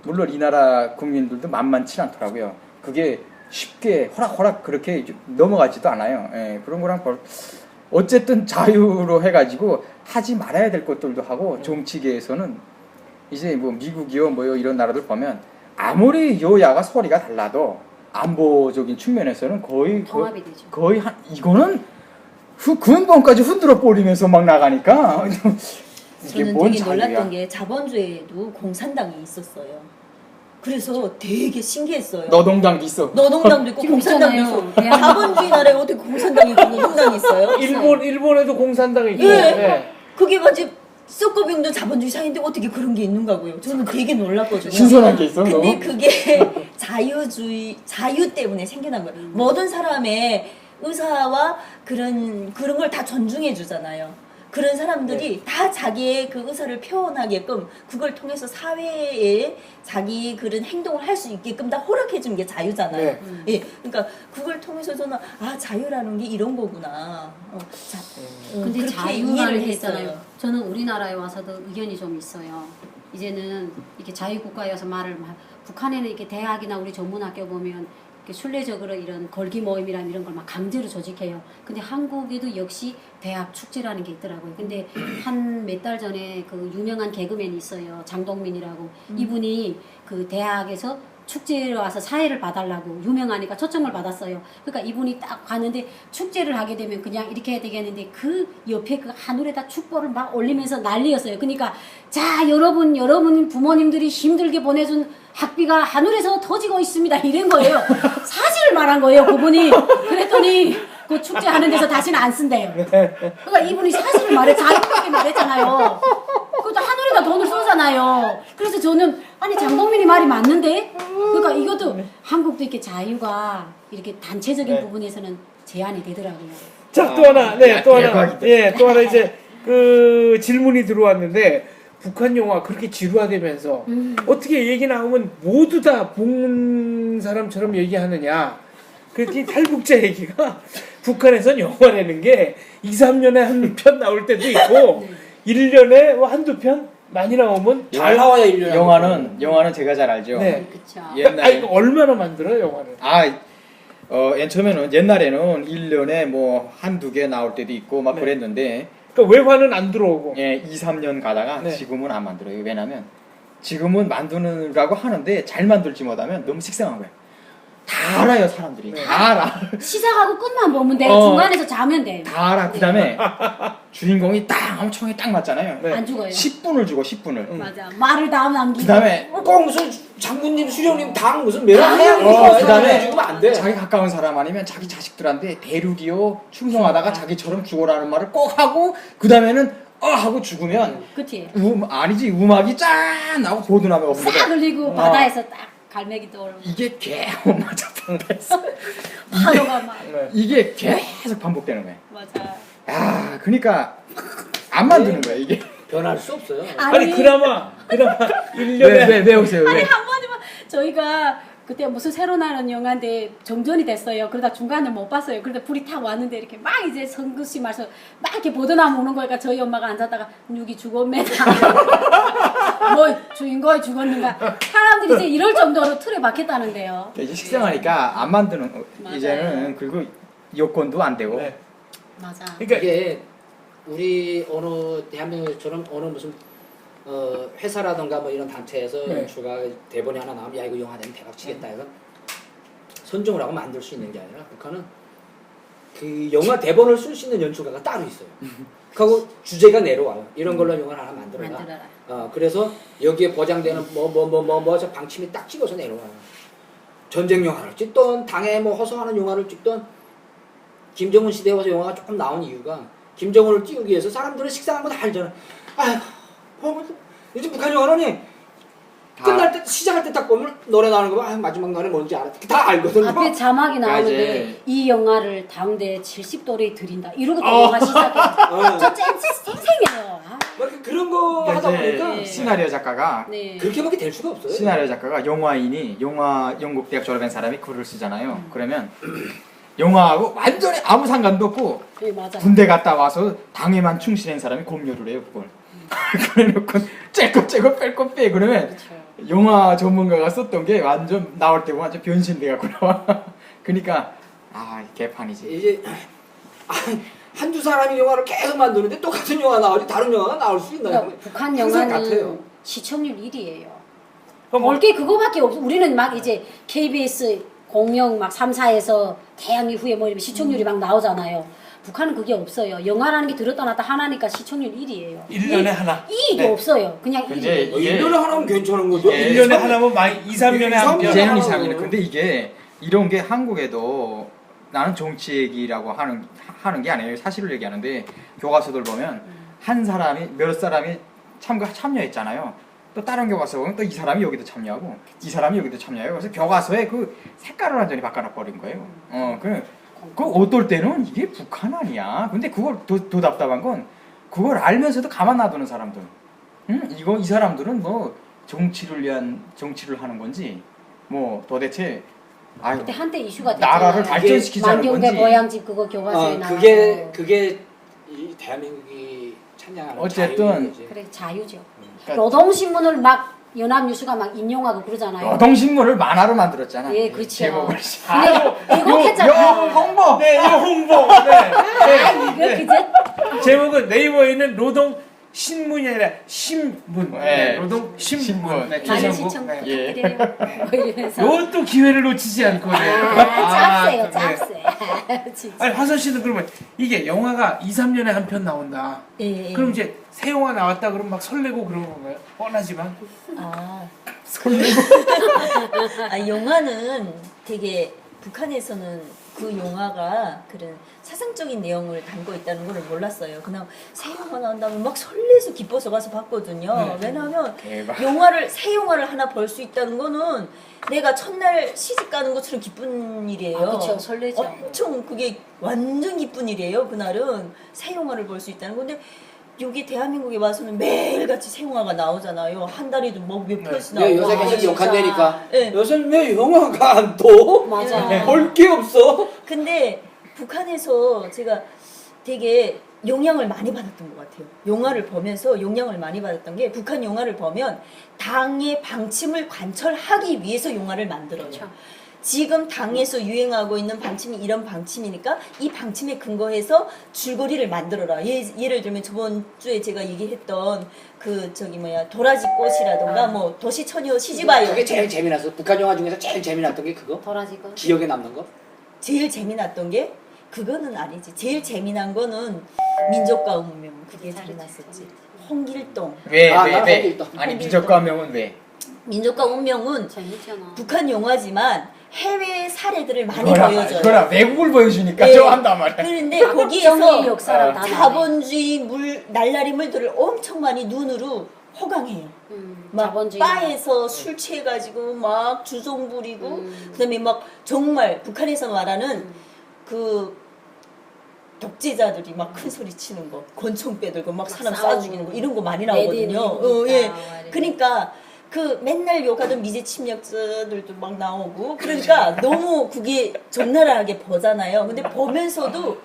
물론 이 나라 국민들도 만만치 않더라고요. 그게 쉽게 호락호락 그렇게 넘어가지도 않아요. 예, 그런 거랑 어쨌든 자유로 해가지고 하지 말아야 될 것들도 하고 정치계에서는 이제 뭐 미국이요 뭐요 이런 나라들 보면 아무리 여야가 소리가 달라도 안보적인 측면에서는 거의 통합이 되죠. 거의 이거는 근본까지 흔들어 버리면서 막 나가니까 저는 되게 놀랐던 게 자본주의에도 공산당이 있었어요. 그래서 되게 신기했어요. 노동당도 있어. 노동당도 있고 공산당도 있잖아요. 있어. 자본주의 나라에 어떻게 공산당이 있고 노동당이 있어요? 일본에도 공산당이 있고. 예. 네. 그게 마치 썩고 있는 자본주의 사회인데 어떻게 그런 게 있는가고요. 저는 되게 놀랐거든요. 신선한 게 있어. 근데 너무. 그게 자유 때문에 생겨난 거예요. 모든 사람의 의사와 그런 걸 다 존중해 주잖아요. 그런 사람들이 다 자기의 그 의사를 표현하게끔 그걸 통해서 사회에 자기 그런 행동을 할 수 있게끔 다 허락해 주는 게 자유잖아요. 네. 예, 그러니까 그걸 통해서 저는 자유라는 게 이런 거구나. 근데 그렇게 자유라는 이해를 게 했어요. 있잖아요. 저는 우리나라에 와서도 의견이 좀 있어요. 이제는 이렇게 자유국가여서 북한에는 이렇게 대학이나 우리 전문학교 보면 이렇게 순례적으로 이런 걸기 모임이란 이런 걸 막 강제로 조직해요. 근데 한국에도 역시 대학 축제라는 게 있더라고요. 근데 한 몇 달 전에 그 유명한 개그맨이 있어요. 장동민이라고. 이분이 그 대학에서 축제로 와서 사회를 봐달라고 유명하니까 초청을 받았어요. 그러니까 이분이 딱 가는데 축제를 하게 되면 그냥 이렇게 해야 되겠는데 그 옆에 그 하늘에다 축보를 막 올리면서 난리였어요. 그러니까 자 여러분 부모님들이 힘들게 보내준 학비가 하늘에서 터지고 있습니다. 이런 거예요. 사실을 말한 거예요. 그분이. 그랬더니 그 축제 하는 데서 다시는 안 쓴대요. 그러니까 이분이 사실을 자유롭게 말했잖아요. 그것도 하늘에다 돈을 쏘잖아요. 그래서 저는 아니 장동민이 말이 맞는데? 그러니까 이것도 한국도 이렇게 자유가 이렇게 단체적인 부분에서는 제한이 되더라고요. 자, 또 하나, 또 하나, 대박이다. 또 하나 이제 그 질문이 들어왔는데 북한 영화 그렇게 지루하다면서 어떻게 얘기 나오면 모두 다 본 사람처럼 얘기하느냐? 그렇게 탈북자 얘기가 북한에선 영화라는 게 2, 3년에 한 편 나올 때도 있고 1년에 한두 편 많이 나오면 잘 나와야 1년에 영화는 제가 잘 알죠. 네. 그쵸. 이거 얼마나 만들어요, 영화를? 처음에는 옛날에는 1년에 뭐 한두 개 나올 때도 있고 막 네. 그랬는데 그러니까 외화는 안 들어오고. 2, 3년 가다가 네. 지금은 안 만들어요. 왜냐면 지금은 만드느라고 하는데 잘 만들지 못하면 너무 식상한 거예요. 다 알아요, 사람들이. 네. 다 알아. 시작하고 끝만 보면 돼. 어. 중간에서 자면 돼. 다 알아. 그 다음에 주인공이 딱 엄청이 딱 맞잖아요. 네. 안 죽어요. 10분을 주고 10분을. 맞아. 말을 다 남기고. 그 다음에 꼭 무슨 장군님, 수령님 당 무슨 매랑 해양 그다음에 죽으면 안 돼. 자기 가까운 사람 아니면 자기 자식들한테 대륙이요 충성하다가 자기처럼 죽어라는 말을 꼭 하고 그 다음에는 하고 죽으면 그치. 아니지 음악이 짠 하고 보드나면 없는데 싹 흘리고 바다에서 딱 갈매기 떠오르고 이게 계속 맞아 파도가 막. 네. 이게 계속 반복되는 거예요. 맞아. 그러니까 안 만드는 거야 이게. 변할 수 없어요. 아니 그나마 1년에 왜 오세요? 아니 왜? 한마디만 저희가 그때 무슨 새로 나는 영화인데 정전이 됐어요. 그러다 중간에 못 봤어요. 그러다 불이 탁 왔는데 이렇게 막 이제 성급시 말서 막 이렇게 보드나무 오는 거니까 저희 엄마가 앉았다가 누기 죽었매다. 뭐 주인공이 죽었는가. 사람들이 이제 이럴 정도로 틀에 박혔다는데요. 이제 식상하니까 안 만드는 맞아요. 이제는 그리고 여건도 안 되고. 네. 맞아. 그러니까 이게 우리 어느 대한민국처럼 어느 무슨 회사라든가 뭐 이런 단체에서 네. 연출가 대본이 하나 나오면 야 이거 영화 되면 대박 치겠다 해서 선정을 하고 만들 수 있는 게 아니라 북한은 그 영화 대본을 쓸 수 있는 연출가가 따로 있어요. 그리고 주제가 내려와요. 이런 걸로 영화를 하나 만들어라. 그래서 여기에 보장되는 뭐 방침이 딱 찍어서 내려와요. 전쟁 영화를 찍던 당에 뭐 허송하는 영화를 찍던 김정은 시대에 와서 영화가 조금 나온 이유가 김정은을 띄우기 위해서 사람들은 식상한 거 다 알잖아. 아휴, 요즘 북한 영화는 끝날 때 시작할 때 딱 보면 노래 나오는 거 봐. 아, 마지막 노래 뭔지 알아. 다 알거든. 앞에 자막이 나오는데 이제- 이 영화를 다음대 70돌에 드린다. 이러고 또 영화 시작해. 저 생생해요. 아, 막 그런 거 하다 보니까 네. 시나리오 작가가 네. 그렇게밖에 될 수가 없어요. 시나리오 작가가 영화인이 영국 대학 졸업한 사람이 글을 쓰잖아요. 그러면 영화하고 완전히 아무 상관도 없고 네, 맞아. 군대 갔다 와서 당에만 충실한 사람이 공유를 해요 그걸. 그래놓고 째고 뺄 거 빼 그러면 그렇죠. 영화 전문가가 썼던 게 완전 나올 때 완전 변신돼갖고 나와. 그러니까 개판이지. 이제 한두 사람이 영화를 계속 만드는데 똑같은 영화 나오지 다른 영화가 나올 수 있나요? 그러니까 북한 항상 영화는 같아요. 시청률 1위예요. 그럼 뭐- 볼 게 그거밖에 없어. 우리는 막 이제 KBS 공영 막 3, 4에서 태양 이후에 뭐 이러면 시청률이 막 나오잖아요. 북한은 그게 없어요. 영화라는 게 들었다 놨다 하나니까 시청률 1위예요. 1년에 하나. 2위도 네. 없어요. 그냥 근데 1위. 이게 1년에 하나면 괜찮은 거죠. 예. 1년에 하나면 많이 2, 3년에 한 편. 이제는 하나 이상이네. 하고. 근데 이게 이런 게 한국에도 나는 정치 얘기라고 하는 게 아니에요. 사실을 얘기하는데 교과서들 보면 한 사람이 몇 사람이 참여했잖아요. 또 다른 교과서 보면 또 이 사람이 여기도 참여하고 이 사람이 여기도 참여해요. 그래서 교과서에 그 색깔을 완전히 바꿔놔버린 거예요. 그 어떨 때는 이게 북한 아니야. 근데 그걸 더 답답한 건 그걸 알면서도 가만 놔두는 사람들. 이 사람들은 뭐 정치를 하는 건지 뭐 도대체 그때 한때 이슈가 나라를 됐잖아요. 발전시키자는 만경대 건지. 보양집 그거 교과서에 나와서 그게 이 대한민국이 찬양하는 어쨌든 자유인 거지. 그래 자유죠. 그러니까 노동신문을 막 연합뉴스가 막 인용하고 그러잖아요. 노동신문을 만화로 만들었잖아. 예, 그렇죠. 제목을. 근데 이거 했잖아. 홍보. 네, 이거 홍보. 네. 이거 그제? 제목은 네이버에 있는 노동 신문이 아니라 신문. 네. 노동 신문. 네, 많은 조선국. 시청 네. 부탁드려요. 뭐 이러면서. 요것도 기회를 놓치지 않고. 네. 짭세요, 네. 짭세. 진짜. 아니 화선 씨는 그러면 이게 영화가 2, 3년에 한 편 나온다. 예. 그럼 이제 새 영화 나왔다 그러면 막 설레고 그런 건가요? 뻔하지만. 영화는 되게 북한에서는 그 영화가 그런 사상적인 내용을 담고 있다는 걸 몰랐어요. 그냥 새 영화 나온다면 막 설레서 기뻐서 가서 봤거든요. 왜냐하면 대박. 새 영화를 하나 볼 수 있다는 거는 내가 첫날 시집 가는 것처럼 기쁜 일이에요. 그렇죠, 설레죠. 엄청 그게 완전 기쁜 일이에요. 그날은 새 영화를 볼 수 있다는 건데 여기 대한민국에 와서는 매일같이 새 영화가 나오잖아요. 한 달에도 뭐 몇 편씩 나오고. 네, 요새 계속 진짜. 욕한다니까. 네. 요새는 왜 영화가 안 떠? 맞아. 볼 게 없어. 근데 북한에서 제가 되게 영향을 많이 받았던 것 같아요. 영화를 보면서 영향을 많이 받았던 게 북한 영화를 보면 당의 방침을 관철하기 위해서 영화를 만들어요. 그렇죠. 지금 당에서 유행하고 있는 방침이 이런 방침이니까 이 방침에 근거해서 줄거리를 만들어라. 예를 들면 저번 주에 제가 얘기했던 도라지 꽃이라던가 뭐 도시처녀 시집와요. 그게 제일 재미났어. 북한 영화 중에서 제일 재미났던 게 그거? 도라지가. 기억에 남는 거? 제일 재미났던 게 그거는 아니지. 제일 재미난 거는 민족과 운명. 그게 재미났었지. 홍길동. 왜? 나는 홍길동. 아니 민족가명은 왜? 민족과 운명은 재밌잖아. 북한 영화지만 해외 사례들을 많이 그거라, 보여줘요. 그거라 외국을 보여주니까 네. 저 한단 말이야. 그런데 정의 거기에서 역사를 다 나와요. 자본주의 날라리 물들을 엄청 많이 눈으로 호강해요. 막 자본주의. 바에서 술 취해가지고 막 주종 부리고 그다음에 막 정말 북한에서 말하는 그 독재자들이 막 큰 소리 치는 거, 권총 빼들고 막 사람 쏴 죽이는 거 이런 거 많이 나오거든요. 예. 그러니까 그 맨날 욕하던 미제 침략자들도 막 나오고 그러니까 너무 그게 적나라하게 보잖아요. 근데 보면서도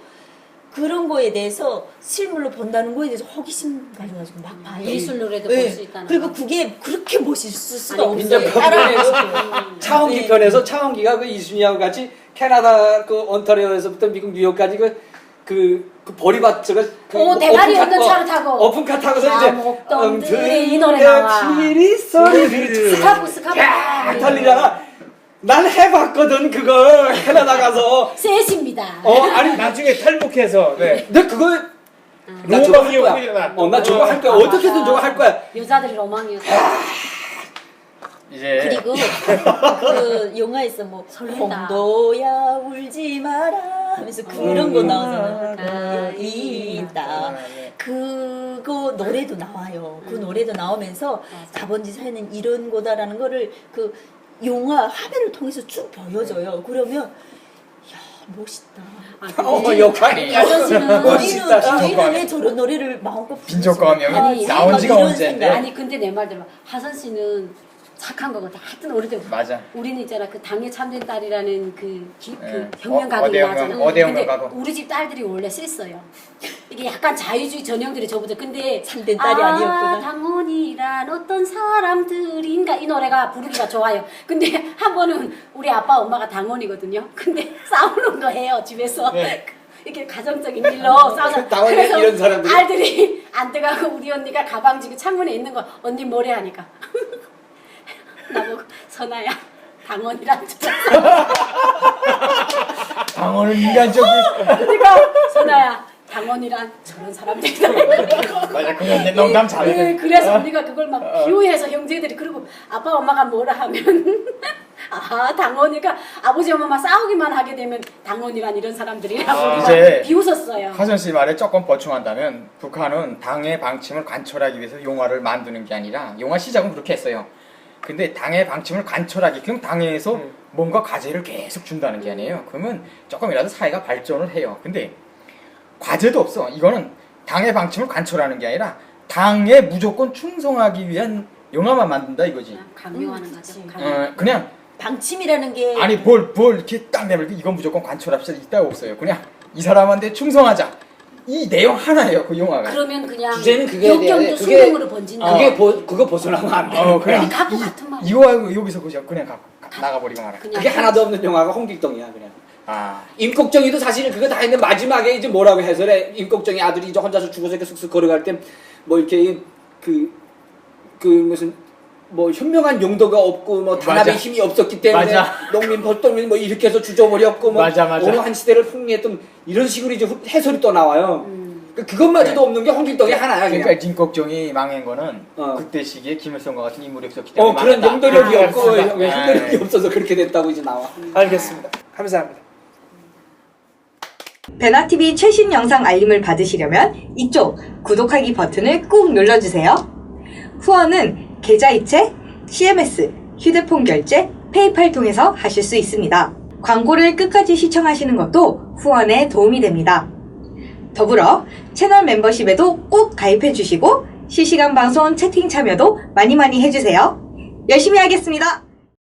그런 거에 대해서 실물로 본다는 거에 대해서 호기심 가져가지고 막 봐요. 예술로라도 네. 볼 수 있다는 그리고 거. 그게 그렇게 멋있을 수가 아니, 없어요. 민족과 차원기 네. 편에서 차원기가 그 이순희하고 같이 캐나다 그 온타리오에서부터 미국 뉴욕까지 그 그 보리밭 저거 그 대가리 오픈카- 없는 차를 타고 오픈카 타고서 이제 목동들이 이 노래 나와. 피리 소리 스카프 야 달리다가 난 해봤거든 그걸 캐나다 가서 셋입니다. 아니 나중에 탈북해서 네. 나 그거 나 저거 할 로망이 거야. 오히려 나 저거 할 거야. 어떻게든 저거 할 거야. 여자들이 로망이었어. 이제 그리고 그 영화에서 뭐 설렌다. 홍도야 울지 마라 하면서 그런 거 나오잖아요. 아, 있다. 그거 노래도 나와요. 그 노래도 나오면서 자본주의 사회는 이런 거다라는 거를 그 영화 화면을 통해서 쭉 보여줘요. 그러면 야 멋있다. 역할이. 여선 씨는 우리는 왜 저런 노래를 마음껏 빈족과 부르지? 명예 나온 막 지가 이런 언제인데. 생각. 아니 근데 내 말대로 하선 씨는 착한 거 같아. 하여튼 오래되고. 맞아. 우리는 있잖아 그 당에 참된 딸이라는 그 예. 혁명 가곡이 어대혁명, 나잖아. 어대혁명 근데 가곡. 우리 집 딸들이 원래 셌어요. 이게 약간 자유주의 전형들이 저보다 근데 참된 딸이 아니었구나. 당원이란 어떤 사람들인가 이 노래가 부르기가 좋아요. 근데 한 번은 우리 아빠 엄마가 당원이거든요. 근데 싸우는 거 해요 집에서. 네. 이렇게 가정적인 일로 싸워서 당원이 그래서 이런 사람들이? 아들이 안 들어가고 우리 언니가 가방 지고 창문에 있는 거 언니 뭐래 하니까 나보고 선아야 당원이란 당원은 인간적인. 그러니까 선아야 당원이란 저런 사람들이다. 맞아, 그건 내 농담 잘해. 네, 그래서 언니가 그걸 막 비유해서 형제들이 그리고 아빠 엄마가 뭐라 하면 당원이가 아버지 엄마만 싸우기만 하게 되면 당원이란 이런 사람들이라고 이제 비웃었어요. 하선 씨 말에 조금 보충한다면 북한은 당의 방침을 관철하기 위해서 용화를 만드는 게 아니라 용화 시작은 그렇게 했어요. 근데 당의 방침을 관철하기 그럼 당에서 뭔가 과제를 계속 준다는 게 아니에요. 그러면 조금이라도 사회가 발전을 해요. 근데 과제도 없어. 이거는 당의 방침을 관철하는 게 아니라 당에 무조건 충성하기 위한 영화만 만든다 이거지. 그냥 강요하는 거죠. 그치. 그냥 방침이라는 게 아니 뭘 이렇게 딱 내밀고 이건 무조건 관철합시다 있다고 없어요. 그냥 이 사람한테 충성하자. 이 내용 하나예요 그 영화가. 그러면 그냥 주제는 그게 돼야 돼. 역경도 그게- 수능으로 번진다. 그거 벗어나면 안 돼. 그냥 갖고 같은 말. 이거 하고 여기서 그냥 나가버리고 말아. 그냥 그게 하나도 없는 영화가 홍길동이야 그냥. 아 임꺽정이도 사실은 그거 다 했는데 마지막에 이제 뭐라고 해서래 임꺽정이 아들이 이제 혼자서 죽어서 이렇게 쓱쓱 걸어갈 때 뭐 이렇게 그 무슨 뭐 현명한 용도가 없고 뭐 단합의 맞아. 힘이 없었기 때문에 맞아. 농민 벌떡민 뭐 이렇게 해서 주저버렸고 뭐 맞아. 어느 한 시대를 풍미했던 이런 식으로 이제 해설이 또 나와요. 그것마저도 없는 게 홍길동이 하나야 그냥. 그러니까 진꺽정이 망한 거는 어. 그때 시기에 김일성과 같은 인물이 없었기 때문에 그런 망했다. 용도력이 없고 알겠습니다. 왜 형도력이 아, 없어서 그렇게 됐다고 이제 나와. 알겠습니다. 감사합니다. 베나TV 최신 영상 알림을 받으시려면 이쪽 구독하기 버튼을 꾹 눌러주세요. 후원은 계좌이체, CMS, 휴대폰 결제, 페이팔 통해서 하실 수 있습니다. 광고를 끝까지 시청하시는 것도 후원에 도움이 됩니다. 더불어 채널 멤버십에도 꼭 가입해 주시고 실시간 방송 채팅 참여도 많이 해주세요. 열심히 하겠습니다.